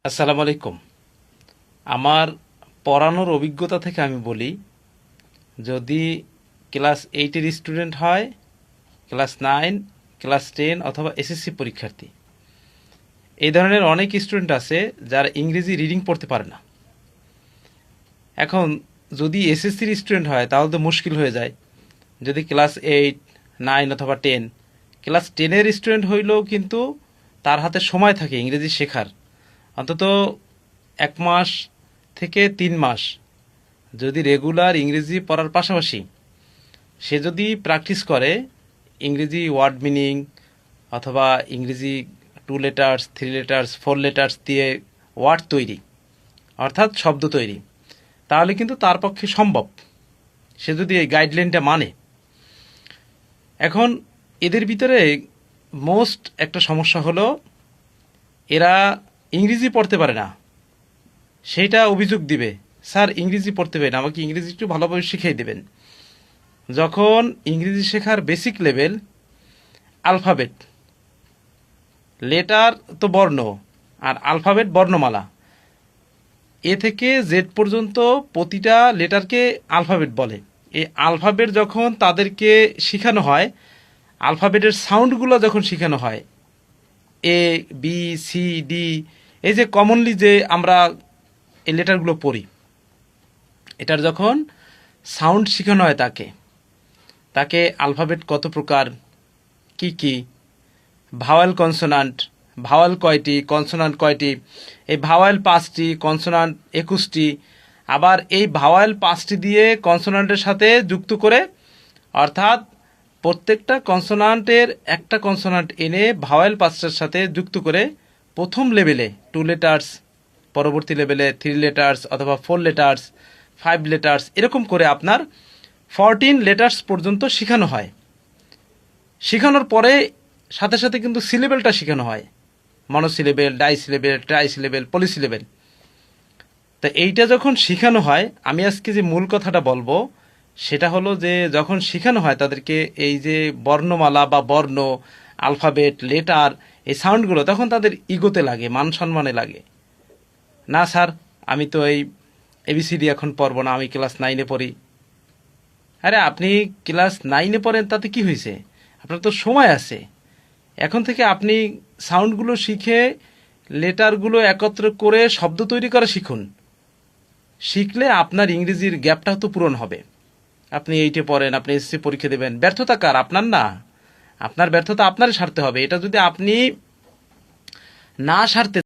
আসসালামু আলাইকুম। আমার পড়ানোর অভিজ্ঞতা থেকে আমি বলি, যদি ক্লাস 8-এর স্টুডেন্ট হয়, ক্লাস 9, ক্লাস 10 অথবা এসএসসি পরীক্ষার্থী, এই ধরনের অনেক স্টুডেন্ট আছে যারা ইংরেজি রিডিং পড়তে পারে না। এখন যদি এসএসসির স্টুডেন্ট হয় তাহলে তো মুশকিল হয়ে যায়। যদি ক্লাস 8, 9 অথবা 10, ক্লাস 10-এর স্টুডেন্ট হইলেও কিন্তু তার হাতে সময় থাকে ইংরেজি শেখার, অন্তত 1 মাস থেকে 3 মাস যদি রেগুলার ইংরেজি পড়ার পাশাপাশি সে যদি প্র্যাকটিস করে ইংরেজি ওয়ার্ড মিনিং অথবা ইংরেজি 2 লেটার্স, 3 লেটার্স, 4 লেটার্স দিয়ে ওয়ার্ড তৈরি, অর্থাৎ শব্দ তৈরি, তাহলে কিন্তু তার পক্ষে সম্ভব, সে যদি এই গাইডলাইনটা মানে। এখন এদের ভিতরে মোস্ট একটা সমস্যা হলো এরা ইংরেজি পড়তে পারে না। সেইটা অভিযোগ দিবে, স্যার ইংরেজি পড়তে পারি না, আমাকে ইংরেজি একটু ভালোভাবে শিখিয়ে দেবেন। যখন ইংরেজি শেখার বেসিক লেভেল, আলফাবেট, লেটার তো বর্ণ, আর আলফাবেট বর্ণমালা, এ থেকে জেড পর্যন্ত প্রতিটা লেটারকে আলফাবেট বলে। এই আলফাবেট যখন তাদেরকে শেখানো হয়, আলফাবেটের সাউন্ডগুলো যখন শেখানো হয়, এ, বি, সি, ডি, এই যে কমনলি যে আমরা এই লেটারগুলো পড়ি, এটার যখন সাউন্ড শেখানো হয় তাকে তাকে আলফাবেট কত প্রকার, কি কি, ভাওয়াল কনসোনান্ট, ভাওয়াল কয়টি, কনসোনান্ট কয়টি, এই ভাওয়াল 5টি, কনসোনান্ট 21টি, আবার এই ভাওয়াল 5টি দিয়ে কনসোনান্টের সাথে যুক্ত করে, অর্থাৎ প্রত্যেকটা কনসোনান্টের একটা কনসোনান্ট এনে ভাওয়াল 5টার সাথে যুক্ত করে প্রথম লেভেলে 2 লেটার্স, পরবর্তী লেভেলে 3 লেটার্স অথবা 4 লেটার্স, 5 লেটার্স, এরকম করে আপনার 14 লেটার্স পর্যন্ত শেখানো হয়। শেখানোর পরে সাথে সাথে কিন্তু সিলেবেলটা শেখানো হয়, মনোসিলেবেল, ডাইসিলেবেল, ট্রাইসিলেবেল, পলিসিলেবেল। তা এইটা যখন শেখানো হয়, আমি আজকে যে মূল কথাটা বলবো সেটা হলো যে যখন শেখানো হয় তাদেরকে এই যে বর্ণমালা বা বর্ণ, আলফাবেট, লেটার, এই সাউন্ডগুলো, তখন তাদের ইগোতে লাগে, মান সম্মানে লাগে। না স্যার, আমি তো এই এবিসিডি এখন পড়বো না, আমি ক্লাস 9-এ পড়ি। আরে আপনি ক্লাস 9-এ পড়েন তাতে কি হয়েছে? আপনার তো সময় আছে। এখন থেকে আপনি সাউন্ডগুলো শিখে লেটারগুলো একত্র করে শব্দ তৈরি করা শিখুন। শিখলে আপনার ইংরেজির গ্যাপটা তো পূরণ হবে। আপনি 8-এ পড়েন, আপনি এসএসসি পরীক্ষা দেবেন, ব্যর্থতা কার? আপনার না। আপনার ব্যর্থতা আপনারই সারতে হবে। এটা যদি আপনি না সারতে